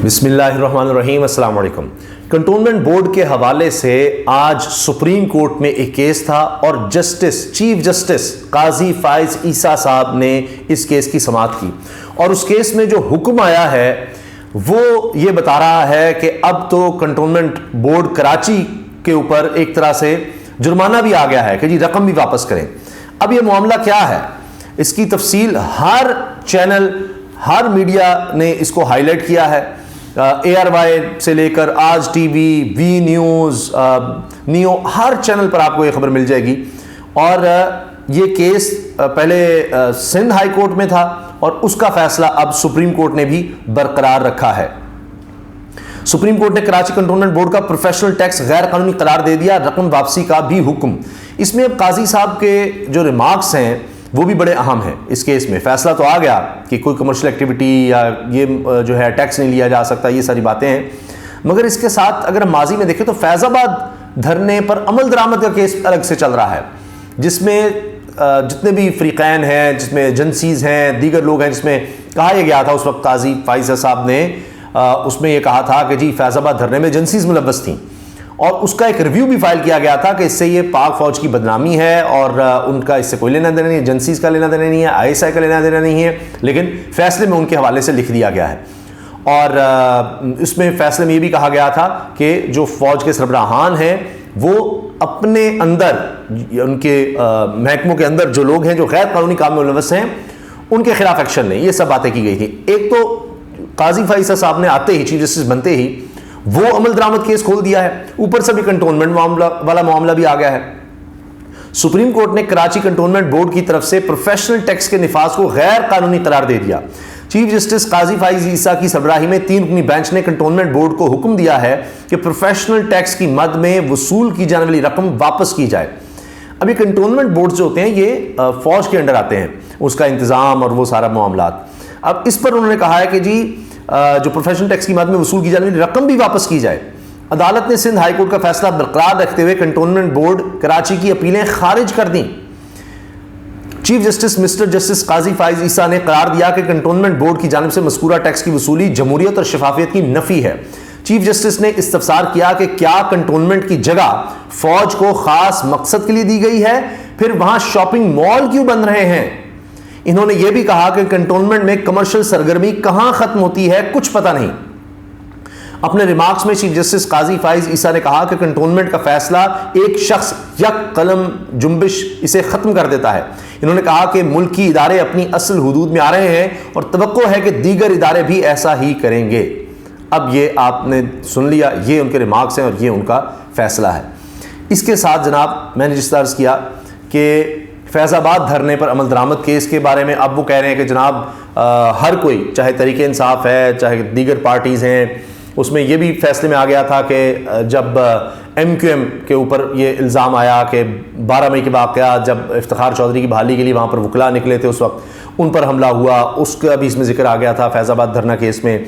بسم اللہ الرحمن الرحیم۔ السلام علیکم۔ کنٹونمنٹ بورڈ کے حوالے سے آج سپریم کورٹ میں ایک کیس تھا اور چیف جسٹس قاضی فائز عیسیٰ صاحب نے اس کیس کی سماعت کی، اور اس کیس میں جو حکم آیا ہے وہ یہ بتا رہا ہے کہ اب تو کنٹونمنٹ بورڈ کراچی کے اوپر ایک طرح سے جرمانہ بھی آ گیا ہے کہ جی رقم بھی واپس کریں۔ اب یہ معاملہ کیا ہے، اس کی تفصیل ہر چینل ہر میڈیا نے اس کو ہائی لائٹ کیا ہے، ARY سے لے کر آج TV, we news, Neo, ہر چینل پر آپ کو یہ خبر مل جائے گی۔ اور یہ کیس پہلے سندھ ہائی کورٹ میں تھا اور اس کا فیصلہ اب سپریم کورٹ نے بھی برقرار رکھا ہے۔ سپریم کورٹ نے کراچی کنٹونمنٹ بورڈ کا پروفیشنل ٹیکس غیر قانونی قرار دے دیا، رقم واپسی کا بھی حکم۔ اس میں اب قاضی صاحب کے جو ریمارکس ہیں وہ بھی بڑے اہم ہیں۔ اس کیس میں فیصلہ تو آ گیا کہ کوئی کمرشل ایکٹیویٹی یا یہ جو ہے ٹیکس نہیں لیا جا سکتا، یہ ساری باتیں ہیں، مگر اس کے ساتھ اگر ہم ماضی میں دیکھیں تو فیض آباد دھرنے پر عمل درآمد کا کیس الگ سے چل رہا ہے، جس میں جتنے بھی فریقین ہیں، جس میں ایجنسیز ہیں، دیگر لوگ ہیں، جس میں کہا یہ گیا تھا اس وقت قاضی فائز صاحب نے اس میں یہ کہا تھا کہ جی فیض آباد دھرنے میں ایجنسیز ملوث تھیں، اور اس کا ایک ریویو بھی فائل کیا گیا تھا کہ اس سے یہ پاک فوج کی بدنامی ہے اور ان کا اس سے کوئی لینا دینا نہیں، ایجنسیز کا لینا دینا نہیں ہے، ISI کا لینا دینا نہیں ہے، لیکن فیصلے میں ان کے حوالے سے لکھ دیا گیا ہے۔ اور اس میں فیصلے میں یہ بھی کہا گیا تھا کہ جو فوج کے سربراہان ہیں وہ اپنے اندر، ان کے محکموں کے اندر جو لوگ ہیں جو غیر قانونی کام میں ملوث ہیں ان کے خلاف ایکشن لیں، یہ سب باتیں کی گئی تھیں۔ ایک تو قاضی فائز صاحب نے آتے ہی، چیف جسٹس بنتے ہی، وہ عمل درآمد کیس کھول دیا ہے، اوپر سے بھی کنٹونمنٹ والا معاملہ بھی آ گیا ہے۔ سپریم کورٹ نے کراچی کنٹونمنٹ بورڈ کی طرف سے پروفیشنل ٹیکس کے نفاذ کو غیر قانونی قرار دے دیا۔ چیف جسٹس قاضی فائز عیسیٰ کی سربراہی میں 3 رکنی بینچ نے کنٹونمنٹ بورڈ کو حکم دیا ہے کہ پروفیشنل ٹیکس کی مد میں وصول کی جانے والی رقم واپس کی جائے۔ اب یہ کنٹونمنٹ بورڈ جو ہوتے ہیں یہ فوج کے انڈر آتے ہیں، اس کا انتظام اور وہ سارا معاملات۔ اب اس پر انہوں نے کہا ہے کہ جی جو پروفیشنل ٹیکس کی مد میں وصول کی جانے والی رقم بھی واپس کی جائے۔ عدالت نے سندھ ہائی کورٹ کا فیصلہ برقرار رکھتے ہوئے کنٹونمنٹ بورڈ کراچی کی اپیلیں خارج کر دیں۔ چیف جسٹس مسٹر جسٹس قاضی فائز عیسیٰ نے قرار دیا کہ کنٹونمنٹ بورڈ کی جانب سے مذکورہ ٹیکس کی وصولی جمہوریت اور شفافیت کی نفی ہے۔ چیف جسٹس نے استفسار کیا کہ کیا کنٹونمنٹ کی جگہ فوج کو خاص مقصد کے لیے دی گئی ہے، پھر وہاں شاپنگ مال کیوں بن رہے ہیں؟ انہوں نے یہ بھی کہا کہ کنٹونمنٹ میں کمرشل سرگرمی کہاں ختم ہوتی ہے کچھ پتہ نہیں۔ اپنے ریمارکس میں چیف جسٹس قاضی فائز عیسیٰ نے کہا کہ کنٹونمنٹ کا فیصلہ ایک شخص یک قلم جنبش اسے ختم کر دیتا ہے۔ انہوں نے کہا کہ ملکی ادارے اپنی اصل حدود میں آ رہے ہیں اور توقع ہے کہ دیگر ادارے بھی ایسا ہی کریں گے۔ اب یہ آپ نے سن لیا، یہ ان کے ریمارکس ہیں اور یہ ان کا فیصلہ ہے۔ اس کے ساتھ جناب میں نے جس طرح عرض کیا کہ فیض آباد دھرنے پر عمل درآمد کیس کے بارے میں اب وہ کہہ رہے ہیں کہ جناب ہر کوئی، چاہے تحریک انصاف ہے چاہے دیگر پارٹیز ہیں، اس میں یہ بھی فیصلے میں آ گیا تھا کہ جب MQM کے اوپر یہ الزام آیا کہ 12 مئی کے واقعات جب افتخار چودھری کی بحالی کے لیے وہاں پر وکلاء نکلے تھے، اس وقت ان پر حملہ ہوا، اس کا بھی اس میں ذکر آ گیا تھا فیض آباد دھرنا کیس میں۔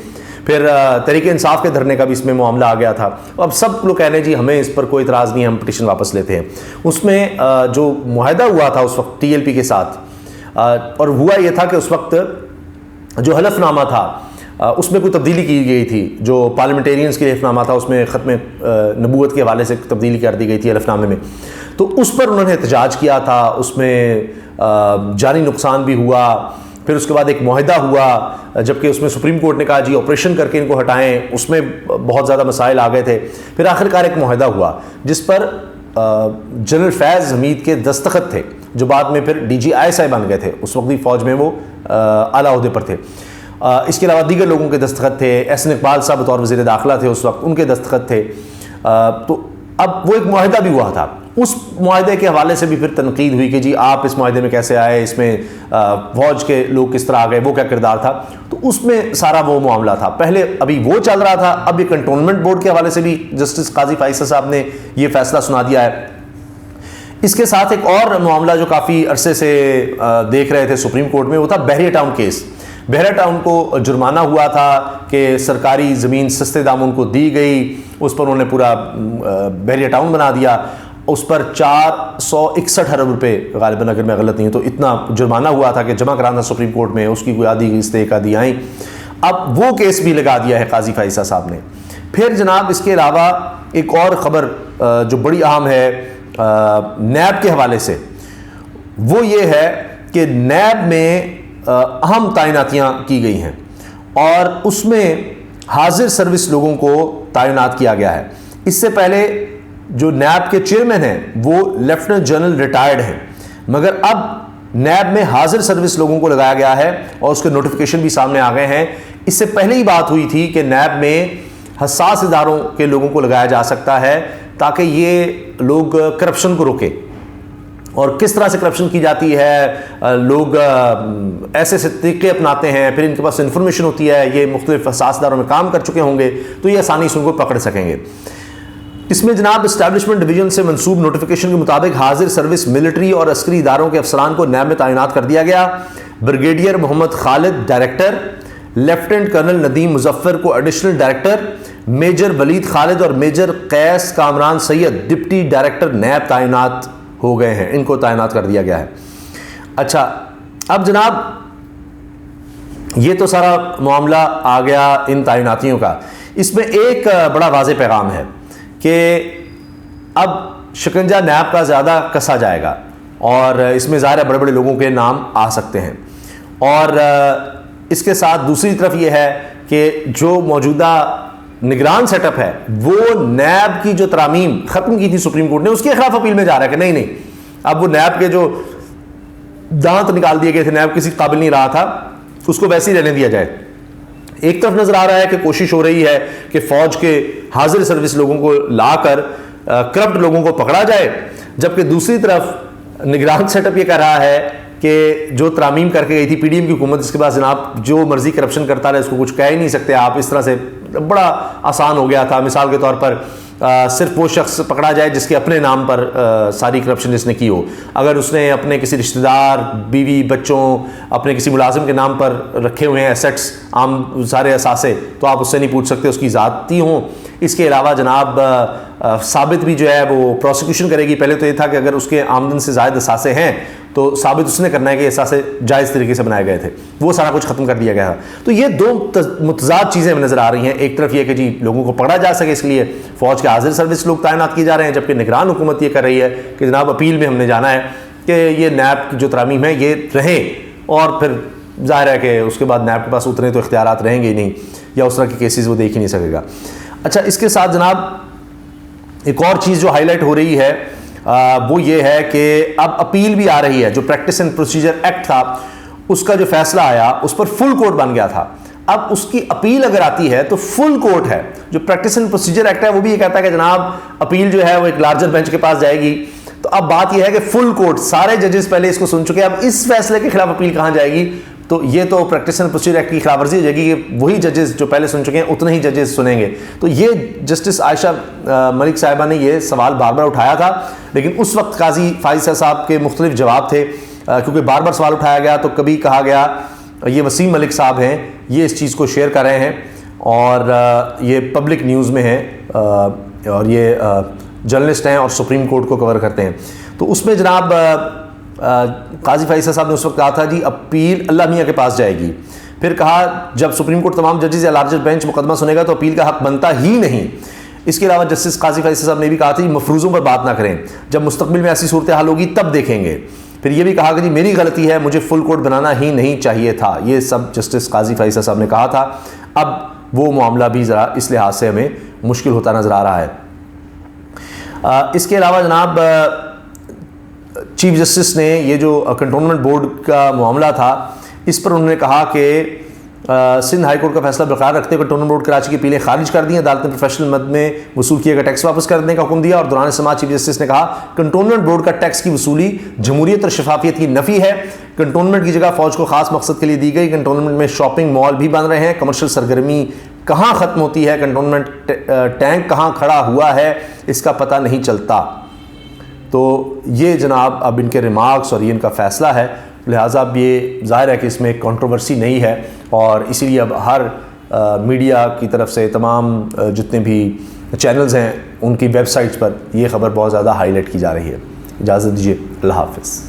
پھر تحریک انصاف کے دھرنے کا بھی اس میں معاملہ آ گیا تھا۔ اب سب لوگ کہہ رہے ہیں جی ہمیں اس پر کوئی اعتراض نہیں، ہم پٹیشن واپس لیتے ہیں۔ اس میں جو معاہدہ ہوا تھا اس وقت TLP کے ساتھ، اور ہوا یہ تھا کہ اس وقت جو حلف نامہ تھا اس میں کوئی تبدیلی کی گئی تھی، جو پارلیمنٹیرینز کے حلف نامہ تھا اس میں ختم نبوت کے حوالے سے تبدیلی کر دی گئی تھی حلف نامے میں، تو اس پر انہوں نے احتجاج کیا تھا، اس میں جانی نقصان بھی ہوا۔ پھر اس کے بعد ایک معاہدہ ہوا، جبکہ اس میں سپریم کورٹ نے کہا جی آپریشن کر کے ان کو ہٹائیں، اس میں بہت زیادہ مسائل آ گئے تھے۔ پھر آخرکار ایک معاہدہ ہوا جس پر جنرل فیض حمید کے دستخط تھے، جو بعد میں پھر DG ISI بن گئے تھے، اس وقت بھی فوج میں وہ اعلیٰ عہدے پر تھے۔ اس کے علاوہ دیگر لوگوں کے دستخط تھے، احسن اقبال صاحب بطور وزیر داخلہ تھے اس وقت، ان کے دستخط تھے۔ تو اب وہ ایک معاہدہ بھی ہوا تھا، اس معاہدے کے حوالے سے بھی پھر تنقید ہوئی کہ جی آپ اس معاہدے میں کیسے آئے، اس میں فوج کے لوگ کس طرح آ گئے، وہ کیا کردار تھا، تو اس میں سارا وہ معاملہ تھا۔ پہلے ابھی وہ چل رہا تھا، اب یہ کنٹونمنٹ بورڈ کے حوالے سے بھی جسٹس قاضی فائز صاحب نے یہ فیصلہ سنا دیا ہے۔ اس کے ساتھ ایک اور معاملہ جو کافی عرصے سے دیکھ رہے تھے سپریم کورٹ میں، وہ تھا بحریہ ٹاؤن کیس۔ بحریہ ٹاؤن کو جرمانہ ہوا تھا کہ سرکاری زمین سستے داموں کو دی گئی، اس پر انہوں نے پورا بحریہ ٹاؤن بنا دیا، اس پر 461 ارب روپے غالباً اگر میں غلط نہیں ہوں تو اتنا جرمانہ ہوا تھا کہ جمع کرانا سپریم کورٹ میں، اس کی کوئی آدھی قسطیں ایک آدھی آئیں۔ اب وہ کیس بھی لگا دیا ہے قاضی فائز عیسیٰ صاحب نے۔ پھر جناب اس کے علاوہ ایک اور خبر جو بڑی اہم ہے نیب کے حوالے سے، وہ یہ ہے کہ نیب میں اہم تعیناتیاں کی گئی ہیں اور اس میں حاضر سروس لوگوں کو تعینات کیا گیا ہے۔ اس سے پہلے جو نیب کے چیئرمین ہیں وہ لیفٹیننٹ جنرل ریٹائرڈ ہیں، مگر اب نیب میں حاضر سروس لوگوں کو لگایا گیا ہے اور اس کے نوٹیفیکیشن بھی سامنے آ گئے ہیں۔ اس سے پہلے ہی بات ہوئی تھی کہ نیب میں حساس اداروں کے لوگوں کو لگایا جا سکتا ہے تاکہ یہ لوگ کرپشن کو روکے۔ اور کس طرح سے کرپشن کی جاتی ہے، لوگ ایسے ایسے طریقے اپناتے ہیں، پھر ان کے پاس انفارمیشن ہوتی ہے، یہ مختلف حساس اداروں میں کام کر چکے ہوں گے تو یہ آسانی سے ان کو پکڑ سکیں گے۔ اس میں جناب اسٹیبلشمنٹ ڈویژن سے منسوب نوٹیفیکیشن کے مطابق حاضر سروس ملٹری اور عسکری اداروں کے افسران کو نیب میں تعینات کر دیا گیا۔ Brigadier Muhammad Khalid director, lieutenant colonel Nadeem Muzaffar کو additional director, major Waleed Khalid اور major Qais Kamran Syed deputy director NAB تعینات ہو گئے ہیں، ان کو تعینات کر دیا گیا ہے۔ اچھا، اب جناب یہ تو سارا معاملہ آ گیا ان تعیناتیوں کا۔ اس میں ایک بڑا واضح پیغام ہے کہ اب شکنجہ نیب کا زیادہ کسا جائے گا اور اس میں ظاہر ہے بڑے بڑے لوگوں کے نام آ سکتے ہیں، اور اس کے ساتھ دوسری طرف یہ ہے کہ جو موجودہ نگران سیٹ اپ ہے وہ نیب کی جو ترامیم ختم کی تھی سپریم کورٹ نے اس کے خلاف اپیل میں جا رہا ہے کہ نہیں اب وہ نیب کے جو دانت نکال دیے گئے تھے، نیب کسی قابل نہیں رہا تھا، اس کو ویسے ہی رہنے دیا جائے۔ ایک طرف نظر آ رہا ہے کہ کوشش ہو رہی ہے کہ فوج کے حاضر سروس لوگوں کو لا کر کرپٹ لوگوں کو پکڑا جائے، جبکہ دوسری طرف نگران سیٹ اپ یہ کہہ رہا ہے کہ جو ترامیم کر کے گئی تھی پی ڈی ایم کی حکومت، اس کے بعد جناب جو مرضی کرپشن کرتا رہے اس کو کچھ کہہ ہی نہیں سکتے آپ، اس طرح سے بڑا آسان ہو گیا تھا۔ مثال کے طور پر صرف وہ شخص پکڑا جائے جس کے اپنے نام پر ساری کرپشن جس نے کی ہو، اگر اس نے اپنے کسی رشتہ دار، بیوی، بچوں، اپنے کسی ملازم کے نام پر رکھے ہوئے ہیں ایسیٹس، عام سارے اثاثے، تو آپ اس سے نہیں پوچھ سکتے، اس کی ذاتی ہوں۔ اس کے علاوہ جناب ثابت بھی جو ہے وہ پروسیکیوشن کرے گی۔ پہلے تو یہ تھا کہ اگر اس کے آمدن سے زائد اثاثے ہیں تو ثابت اس نے کرنا ہے کہ اثاثے جائز طریقے سے بنائے گئے تھے، وہ سارا کچھ ختم کر دیا گیا تھا۔ تو یہ دو متضاد چیزیں ہمیں نظر آ رہی ہیں، ایک طرف یہ کہ جی لوگوں کو پکڑا جا سکے اس لیے فوج کے حاضر سروس لوگ تعینات کیے جا رہے ہیں، جبکہ نگران حکومت یہ کر رہی ہے کہ جناب اپیل میں ہم نے جانا ہے کہ یہ نیب کی جو ترامیم ہے یہ رہیں، اور پھر ظاہر ہے کہ اس کے بعد نیب کے پاس اتنے تو اختیارات رہیں گے ہی نہیں، یا اس طرح کے کیسز وہ دیکھ ہی نہیں سکے گا۔ اچھا، اس کے ساتھ جناب ایک اور چیز جو ہائی لائٹ ہو رہی ہے وہ یہ ہے کہ اب اپیل بھی آ رہی ہے۔ جو پریکٹس اینڈ پروسیجر ایکٹ تھا اس کا جو فیصلہ آیا اس پر فل کورٹ بن گیا تھا، اب اس کی اپیل اگر آتی ہے تو فل کورٹ ہے۔ جو پریکٹس اینڈ پروسیجر ایکٹ ہے وہ بھی یہ کہتا ہے کہ جناب اپیل جو ہے وہ ایک لارجر بینچ کے پاس جائے گی، تو اب بات یہ ہے کہ فل کورٹ سارے ججز پہلے اس کو سن چکے، اب اس فیصلے کے خلاف اپیل کہاں جائے گی؟ تو یہ تو پریکٹس اینڈ پروسیجر ایکٹ کی خلاف ورزی ہو جائے گی کہ وہی ججز جو پہلے سن چکے ہیں اتنے ہی ججز سنیں گے۔ تو یہ جسٹس عائشہ ملک صاحبہ نے یہ سوال بار بار اٹھایا تھا، لیکن اس وقت قاضی فائز صاحب کے مختلف جواب تھے، کیونکہ بار بار سوال اٹھایا گیا تو کبھی کہا گیا یہ وسیم ملک صاحب ہیں، یہ اس چیز کو شیئر کر رہے ہیں اور یہ پبلک نیوز میں ہیں اور یہ جرنلسٹ ہیں اور سپریم کورٹ کو کور کرتے ہیں۔ تو اس میں جناب قاضی فائز صاحب نے اس وقت کہا تھا جی اپیل اللہ میاں کے پاس جائے گی، پھر کہا جب سپریم کورٹ تمام ججز یا لارجر بینچ مقدمہ سنے گا تو اپیل کا حق بنتا ہی نہیں۔ اس کے علاوہ جسٹس قاضی فائز صاحب نے بھی کہا تھا مفروضوں پر بات نہ کریں، جب مستقبل میں ایسی صورتحال ہوگی تب دیکھیں گے۔ پھر یہ بھی کہا کہ جی میری غلطی ہے، مجھے فل کورٹ بنانا ہی نہیں چاہیے تھا، یہ سب جسٹس قاضی فائز صاحب نے کہا تھا۔ اب وہ معاملہ بھی ذرا اس لحاظ سے ہمیں مشکل ہوتا نظر آ رہا ہے۔ اس کے علاوہ جناب چیف جسٹس نے یہ جو کنٹونمنٹ بورڈ کا معاملہ تھا اس پر انہوں نے کہا کہ سندھ ہائی کورٹ کا فیصلہ برقرار رکھتے ہوئے کنٹونمنٹ بورڈ کراچی کی اپیلیں خارج کر دیں، عدالت نے پروفیشنل مد میں وصول کیے گئے ٹیکس واپس کرنے کا حکم دیا، اور دوران سماعت چیف جسٹس نے کہا کنٹونمنٹ بورڈ کا ٹیکس کی وصولی جمہوریت اور شفافیت کی نفی ہے، کنٹونمنٹ کی جگہ فوج کو خاص مقصد کے لیے دی گئی، کنٹونمنٹ میں شاپنگ مال بھی بن رہے ہیں، کمرشل سرگرمی کہاں ختم ہوتی ہے، کنٹونمنٹ ٹینک کہاں کھڑا ہوا ہے اس کا پتہ نہیں چلتا۔ تو یہ جناب اب ان کے ریمارکس اور یہ ان کا فیصلہ ہے، لہٰذا اب یہ ظاہر ہے کہ اس میں ایک کنٹروورسی نہیں ہے، اور اسی لیے اب ہر میڈیا کی طرف سے تمام جتنے بھی چینلز ہیں ان کی ویب سائٹس پر یہ خبر بہت زیادہ ہائی لائٹ کی جا رہی ہے۔ اجازت دیجیے، اللہ حافظ۔